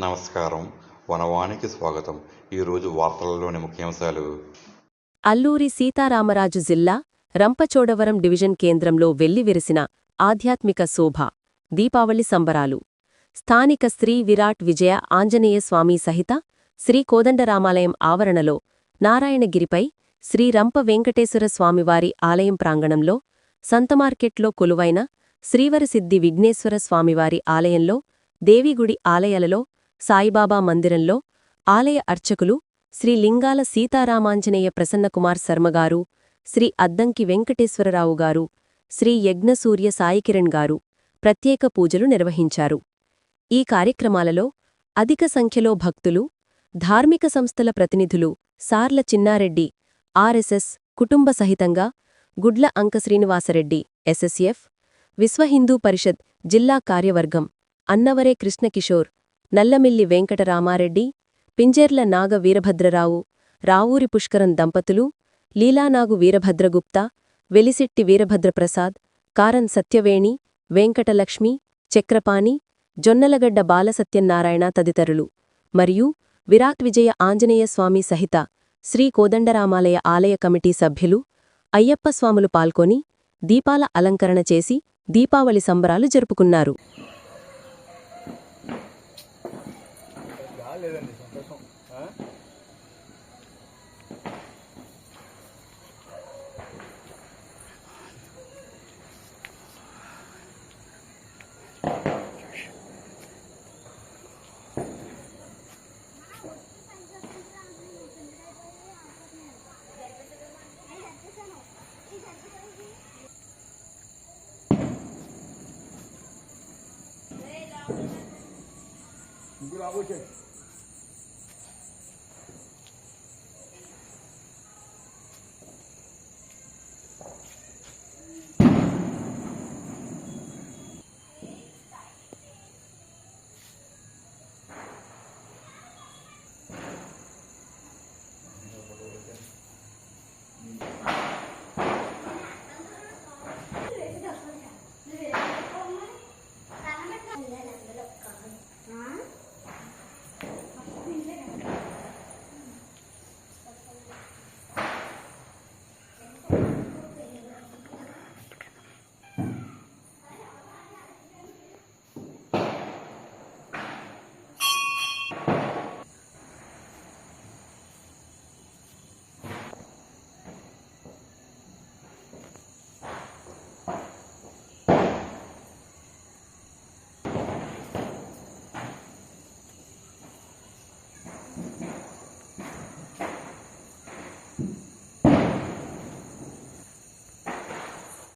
నమస్కారం. వనవానికి స్వాగతం. ఈరోజు వార్తలలోని ముఖ్యాంశాలు. అల్లూరి సీతారామరాజు జిల్లా రంపచోడవరం డివిజన్ కేంద్రంలో వెల్లివిరిసిన ఆధ్యాత్మిక శోభ దీపావళి సంబరాలు. స్థానిక శ్రీ విరాట్ విజయ ఆంజనేయ స్వామి సహిత శ్రీ కోదండరామాలయం ఆవరణలో నారాయణగిరిపై శ్రీ రంప వెంకటేశ్వర స్వామివారి ఆలయం ప్రాంగణంలో, సంతమార్కెట్లో కొలువైన శ్రీవరసిద్ధి విఘ్నేశ్వర స్వామివారి ఆలయంలో, దేవిగుడి ఆలయాలలో, సాయిబాబా మందిరంలో ఆలయ అర్చకులు శ్రీ లింగాల సీతారామాంజనేయ ప్రసన్నకుమార్ శర్మగారు, శ్రీ అద్దంకి వెంకటేశ్వరరావు గారు, శ్రీ యజ్ఞసూర్య సాయికిరణ్ గారు ప్రత్యేక పూజలు నిర్వహించారు. ఈ కార్యక్రమాలలో అధిక సంఖ్యలో భక్తులు, ధార్మిక సంస్థల ప్రతినిధులు సార్ల చిన్నారెడ్డి ఆర్ఎస్ఎస్ కుటుంబ సహితంగా, గుడ్ల అంక శ్రీనివాసరెడ్డి ఎస్ఎస్ఎఫ్, విశ్వహిందూ పరిషత్ జిల్లా కార్యవర్గం అన్నవరే కృష్ణకిషోర్, నల్లమిల్లి వెంకటరామారెడ్డి, పింజెర్ల నాగ వీరభద్రరావు, రావూరి పుష్కరం దంపతులు, లీలానాగు వీరభద్రగుప్తా, వెలిసిట్టి వీరభద్రప్రసాద్, కారన్ సత్యవేణి, వెంకటలక్ష్మి, చక్రపాణి, జొన్నలగడ్డ బాలసత్యనారాయణ తదితరులు మరియు విరాట్ విజయ ఆంజనేయ స్వామి సహిత శ్రీ కోదండరామాలయ ఆలయ కమిటీ సభ్యులు, అయ్యప్పస్వాములు పాల్గొని దీపాల అలంకరణ చేసి దీపావళి సంబరాలు జరుపుకున్నారు. Gula